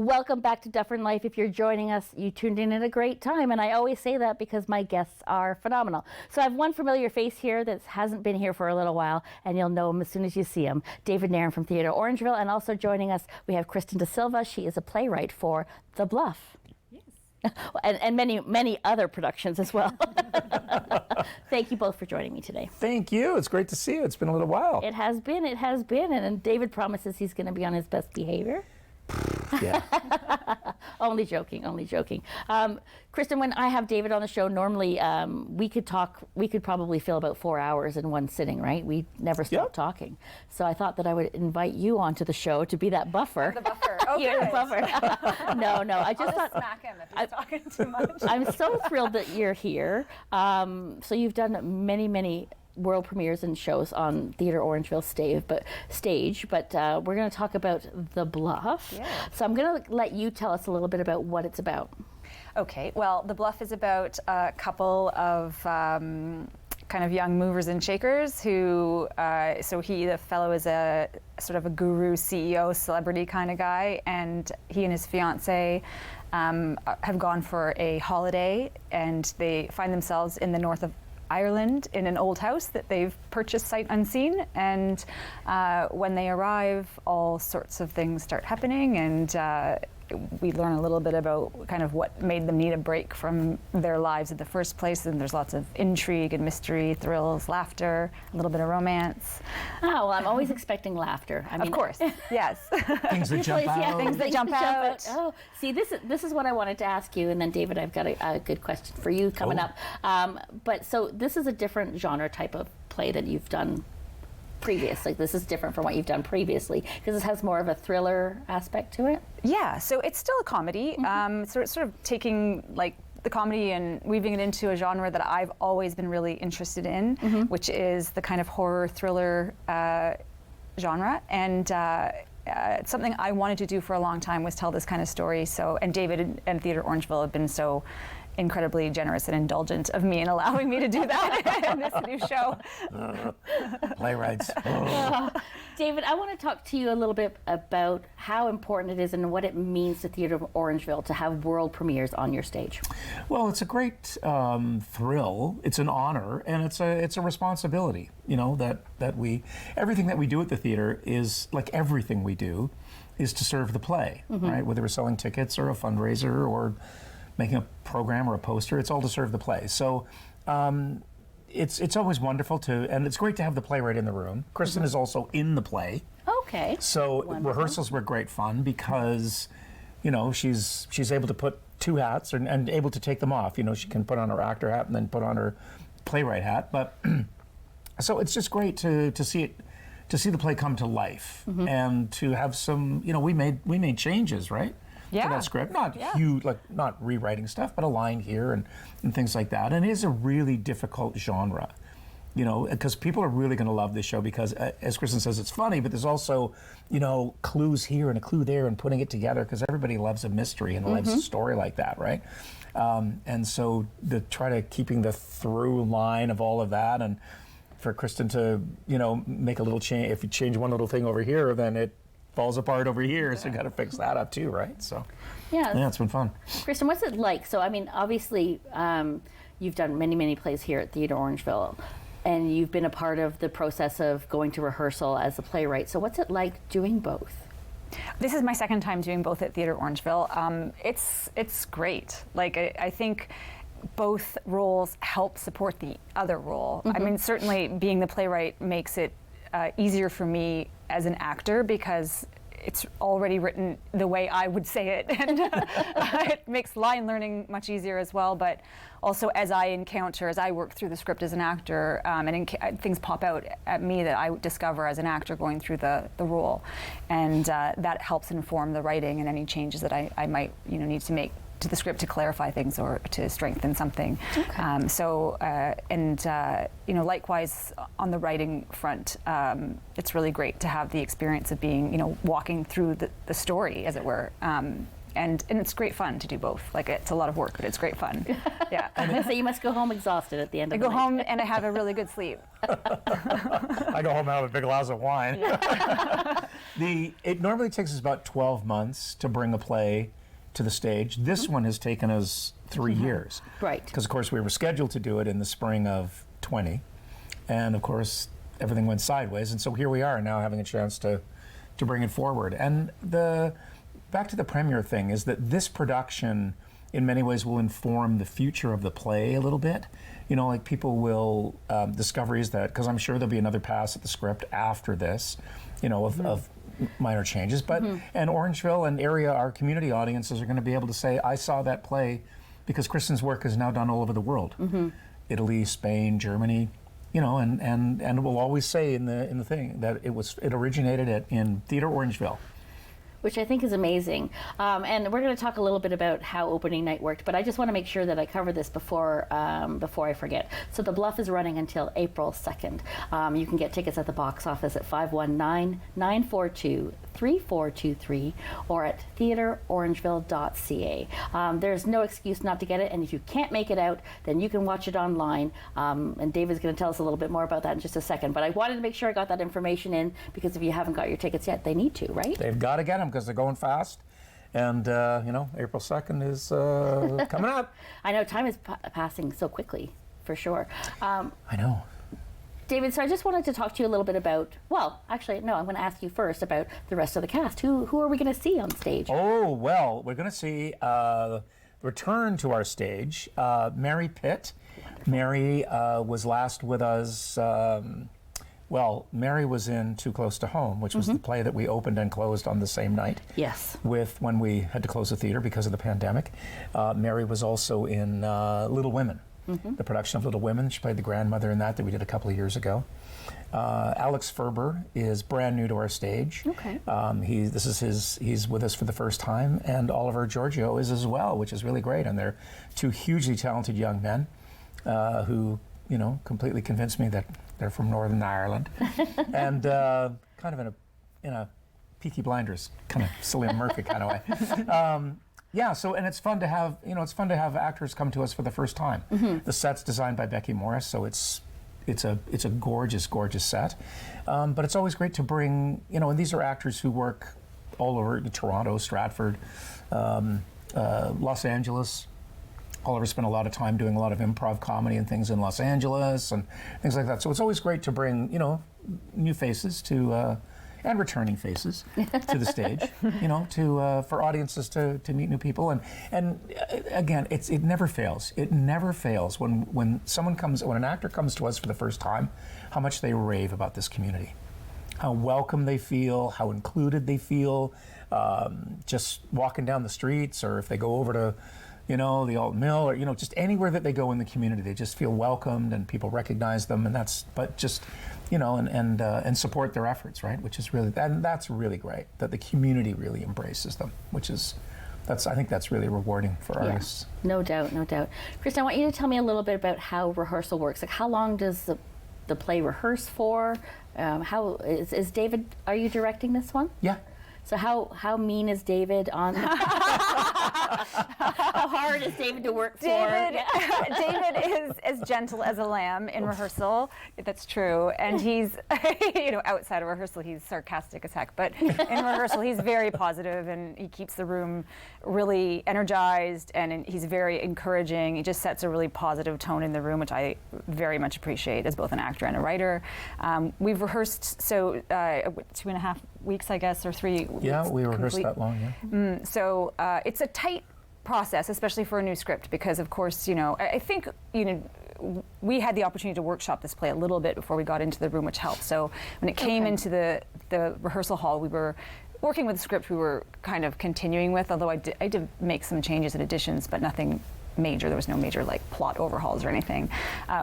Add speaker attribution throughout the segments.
Speaker 1: Welcome back to Dufferin Life. If you're joining us, you tuned in at a great time, and I always say that because my guests are phenomenal. So I have one familiar face here that hasn't been here for a little while, and you'll know him as soon as you see him. David Nairn from Theatre Orangeville, and also joining us, we have Kristen Da Silva. She is a playwright for The Bluff. And many, many other productions as well. Thank you both for joining me today.
Speaker 2: Thank you. It's great to see you. It's been a little while.
Speaker 1: It has been. And David promises he's going to be on his best behavior.
Speaker 2: Yeah.
Speaker 1: Only joking. Kristen, when I have David on the show, normally we could probably fill about 4 hours in one sitting, right? We never stop talking. So I thought that I would invite you onto the show to be that buffer.
Speaker 3: The buffer. Okay.
Speaker 1: You're the buffer. No. I just thought
Speaker 3: smack him if he's talking too much.
Speaker 1: I'm so thrilled that you're here. So you've done many world premieres and shows on Theatre Orangeville stage, but we're going to talk about The Bluff. Yeah. So I'm going to let you tell us a little bit about what it's about.
Speaker 3: Okay, well, The Bluff is about a couple of kind of young movers and shakers who, the fellow is a sort of a guru, CEO, celebrity kind of guy, and he and his fiance have gone for a holiday, and they find themselves in the north of Ireland in an old house that they've purchased sight unseen, and when they arrive, all sorts of things start happening, and we learn a little bit about kind of what made them need a break from their lives in the first place, and there's lots of intrigue and mystery, thrills, laughter, a little bit of romance.
Speaker 1: Oh, well, I'm always expecting laughter. I mean,
Speaker 3: of course, yes.
Speaker 2: Things that jump out.
Speaker 3: Yeah, things that jump out.
Speaker 1: Oh, see, this is what I wanted to ask you, and then David, I've got a good question for you coming up. But so this is a different genre type of play that you've done previously. This is different from what you've done previously because it has more of a thriller aspect to it.
Speaker 3: Yeah, so it's still a comedy. So it's sort of taking like the comedy and weaving it into a genre that I've always been really interested in, which is the kind of horror thriller genre. And it's something I wanted to do for a long time, was tell this kind of story. So, and David and Theatre Orangeville have been so incredibly generous and indulgent of me in allowing me to do that in this new show.
Speaker 2: Playwrights.
Speaker 1: David, I want to talk to you a little bit about how important it is and what it means to Theatre Orangeville to have world premieres on your stage.
Speaker 2: Well, it's a great thrill. It's an honor, and it's a responsibility. You know, that we everything that we do at the theater is like everything we do is to serve the play, right? Whether we're selling tickets or a fundraiser or making a program or a poster, it's all to serve the play. So it's always wonderful and it's great to have the playwright in the room. Kristen is also in the play.
Speaker 1: Okay.
Speaker 2: So rehearsals were great fun because, you know, she's able to put two hats and able to take them off. You know, she can put on her actor hat and then put on her playwright hat. But so it's just great to see the play come to life and to have some, you know, we made changes, right? To that script, not huge, like not rewriting stuff, but a line here and things like that. And it is a really difficult genre, you know, because people are really going to love this show because, as Kristen says, it's funny, but there's also, you know, clues here and a clue there and putting it together because everybody loves a mystery and loves a story like that, right? And so try to keeping the through line of all of that, and for Kristen to, you know, make a little change. If you change one little thing over here, then it falls apart over here, so you got to fix that up too, right? So yeah, it's been fun.
Speaker 1: Kristen, what's it like? So I mean, obviously you've done many plays here at Theatre Orangeville, and you've been a part of the process of going to rehearsal as a playwright. So what's it like doing both?
Speaker 3: This is my second time doing both at Theatre Orangeville. It's great. Like I think both roles help support the other role. I mean, certainly being the playwright makes it easier for me as an actor because it's already written the way I would say it, and it makes line learning much easier as well. But also as I work through the script as an actor, and things pop out at me that I discover as an actor going through the role, and that helps inform the writing and any changes that I might need to make to the script to clarify things or to strengthen something. Okay. Likewise on the writing front, it's really great to have the experience of being, walking through the story, as it were. And it's great fun to do both. Like, it's a lot of work, but it's great fun. Yeah.
Speaker 1: So you must go home exhausted at the end of the night.
Speaker 3: I go home and I have a really good sleep.
Speaker 2: I go home and have a big glass of wine. It normally takes us about 12 months to bring a play to the stage. This one has taken us 3 years.
Speaker 1: Right.
Speaker 2: Because, of course, we were scheduled to do it in the spring of 20. And, of course, everything went sideways. And so here we are now having a chance to bring it forward. And back to the premiere thing is that this production, in many ways, will inform the future of the play a little bit. You know, like people will, discoveries that, because I'm sure there'll be another pass at the script after this, you know, of minor changes. But, and Orangeville and area, our community audiences are going to be able to say, I saw that play because Kristen's work is now done all over the world. Italy, Spain, Germany, you know, and we'll always say in the thing that it originated in Theatre Orangeville.
Speaker 1: Which I think is amazing. And we're going to talk a little bit about how opening night worked, but I just want to make sure that I cover this before I forget. So the Bluff is running until April 2nd. You can get tickets at the box office at 519-942-3423 or at theaterorangeville.ca. There's no excuse not to get it, and if you can't make it out, then you can watch it online. And David's going to tell us a little bit more about that in just a second. But I wanted to make sure I got that information in, because if you haven't got your tickets yet, they need to, right?
Speaker 2: They've got to get them because they're going fast. And, you know, April 2nd is coming up.
Speaker 1: I know, time is passing so quickly, for sure.
Speaker 2: I know.
Speaker 1: David, so I just wanted to talk to you a little bit about, well, actually, no, I'm going to ask you first about the rest of the cast. Who are we going to see on stage?
Speaker 2: Oh, well, we're going to see return to our stage, Mary Pitt. Mary was last with us. Well, Mary was in Too Close to Home, which was the play that we opened and closed on the same night.
Speaker 1: Yes.
Speaker 2: When we had to close the theater because of the pandemic. Mary was also in Little Women, the production of Little Women. She played the grandmother in that we did a couple of years ago. Alex Ferber is brand new to our stage.
Speaker 1: Okay.
Speaker 2: He's with us for the first time, and Oliver Giorgio is as well, which is really great. And they're two hugely talented young men who, you know, completely convinced me that they're from Northern Ireland, and kind of in a Peaky Blinders kind of Cillian Murphy kind of way. Yeah. So, and it's fun to have actors come to us for the first time. The set's designed by Becky Morris, so it's a gorgeous set. But it's always great to bring, you know, and these are actors who work all over Toronto, Stratford, Los Angeles. Oliver spent a lot of time doing a lot of improv comedy and things in Los Angeles and things like that. So it's always great to bring, you know, new faces to, and returning faces to the stage, you know, for audiences to meet new people. And again, it never fails. It never fails when an actor comes to us for the first time, how much they rave about this community, how welcome they feel, how included they feel, just walking down the streets, or if they go over to, you know, the Alt Mill, or, you know, just anywhere that they go in the community, they just feel welcomed and people recognize them, and and support their efforts, right? Which is really, and that's really great, that the community really embraces them, I think that's really rewarding for artists.
Speaker 1: No doubt. Kristen, I want you to tell me a little bit about how rehearsal works. Like, how long does the play rehearse for? How is David, are you directing this one?
Speaker 2: Yeah.
Speaker 1: So how mean is David on? How hard is David to work for?
Speaker 3: David is as gentle as a lamb in rehearsal. That's true, and he's, you know, outside of rehearsal he's sarcastic as heck, but in rehearsal he's very positive, and he keeps the room really energized, and he's very encouraging. He just sets a really positive tone in the room, which I very much appreciate as both an actor and a writer. We've rehearsed 2.5 weeks, I guess, or 3 weeks.
Speaker 2: Yeah, we rehearsed that long, yeah.
Speaker 3: So it's a tight process, especially for a new script, because of course, you know, I think, you know, we had the opportunity to workshop this play a little bit before we got into the room, which helped. So when it came into the rehearsal hall, we were working with the script we were kind of continuing with, although I did make some changes and additions, but nothing major. There was no major like plot overhauls or anything,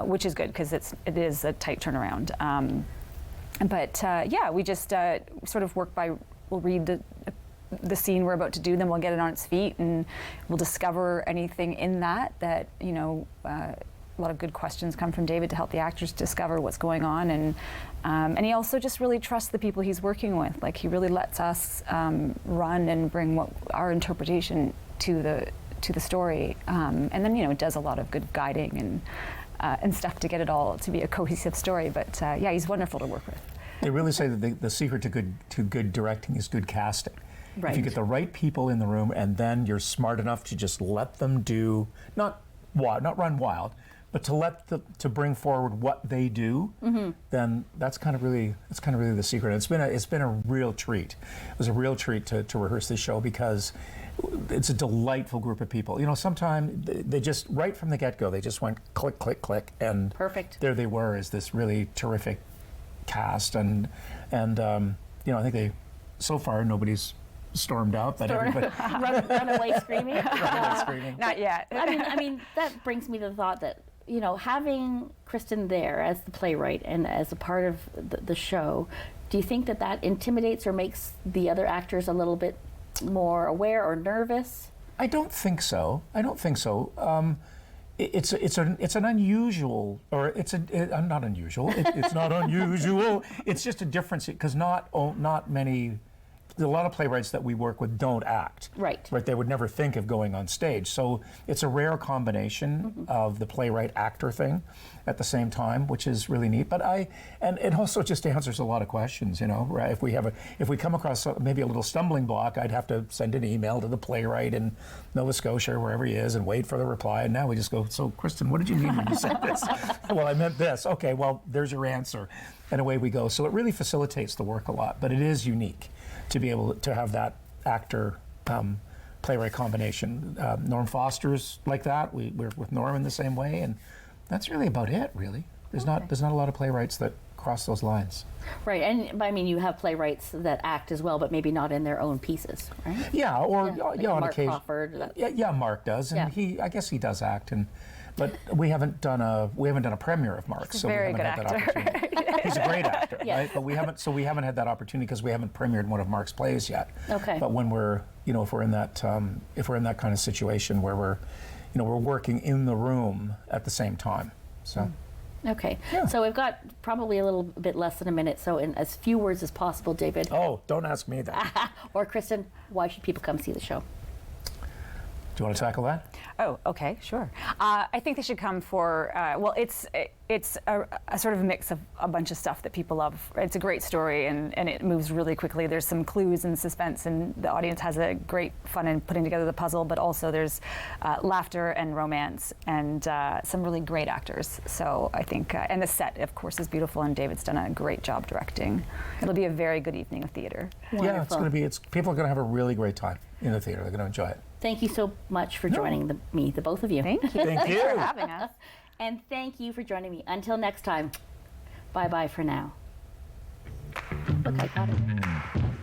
Speaker 3: which is good because it is a tight turnaround. Yeah, we just sort of work by, we'll read the scene we're about to do, then we'll get it on its feet, and we'll discover anything in that, you know, a lot of good questions come from David to help the actors discover what's going on, and he also just really trusts the people he's working with. Like, he really lets us run and bring our interpretation to the story, and then, you know, does a lot of good guiding and stuff to get it all to be a cohesive story. But yeah, he's wonderful to work with.
Speaker 2: They really say that the secret to good directing is good casting.
Speaker 1: Right.
Speaker 2: If you get the right people in the room, and then you're smart enough to just let them do, not run wild, but to bring forward what they do, then that's kind of really the secret. And it's been a real treat. It was a real treat to rehearse this show because it's a delightful group of people. You know, sometimes they just right from the get-go they just went click, click, click, and
Speaker 1: Perfect.
Speaker 2: There they were as this really terrific cast, and you know, I think they so far nobody's stormed out, but everybody
Speaker 1: Run away screaming.
Speaker 2: screaming.
Speaker 3: Not yet.
Speaker 1: I mean, that brings me to the thought that, you know, having Kristen there as the playwright and as a part of the show, do you think that intimidates or makes the other actors a little bit more aware or nervous?
Speaker 2: I don't think so. It's an unusual, or not unusual. It's not unusual. It's just a difference because not many. A lot of playwrights that we work with don't act.
Speaker 1: Right.
Speaker 2: Right. They would never think of going on stage. So it's a rare combination of the playwright actor thing at the same time, which is really neat. But and it also just answers a lot of questions. You know, right? If we come across maybe a little stumbling block, I'd have to send an email to the playwright in Nova Scotia or wherever he is and wait for the reply. And now we just go, so Kristen, what did you mean when you said this? Well, I meant this. Okay. Well, there's your answer, and away we go. So it really facilitates the work a lot. But it is unique to be able to have that actor playwright combination. Norm Foster's like that. We're with Norm in the same way, and that's really about it. Really, there's not a lot of playwrights that cross those lines.
Speaker 1: Right, and I mean, you have playwrights that act as well, but maybe not in their own pieces, right?
Speaker 2: Yeah, or
Speaker 1: Like
Speaker 2: on
Speaker 1: Mark
Speaker 2: occasion.
Speaker 1: Crawford.
Speaker 2: Yeah, Mark does, and I guess he does act, but we haven't done a premiere of Mark's, so we
Speaker 3: very
Speaker 2: haven't
Speaker 3: good
Speaker 2: had that opportunity. He's a great actor,
Speaker 1: Yes.
Speaker 2: right? But we haven't had that opportunity because we haven't premiered one of Mark's plays yet.
Speaker 1: Okay.
Speaker 2: But when if we're in that kind of situation where we're working in the room at the same time, so.
Speaker 1: Okay,
Speaker 2: Yeah.
Speaker 1: so we've got probably a little bit less than a minute, so in as few words as possible, David,
Speaker 2: Oh, don't ask me that.
Speaker 1: or Kristen, why should people come see the show?
Speaker 2: Do you want to tackle that?
Speaker 3: Oh, okay, sure. I think they should come for, well, it's a sort of mix of a bunch of stuff that people love. It's a great story, and it moves really quickly. There's some clues and suspense, and the audience has a great fun in putting together the puzzle, but also there's laughter and romance and some really great actors. So I think, and the set, of course, is beautiful, and David's done a great job directing. It'll be a very good evening of theater.
Speaker 2: Yeah, it's
Speaker 1: Wonderful.
Speaker 2: going to be. People are going to have a really great time in the theater. They're going to enjoy it.
Speaker 1: Thank you so much for joining the both of you.
Speaker 3: Thank you.
Speaker 2: Thank
Speaker 3: Thanks
Speaker 2: you.
Speaker 3: for having us.
Speaker 1: And thank you for joining me. Until next time, bye-bye for now. Look, I got it.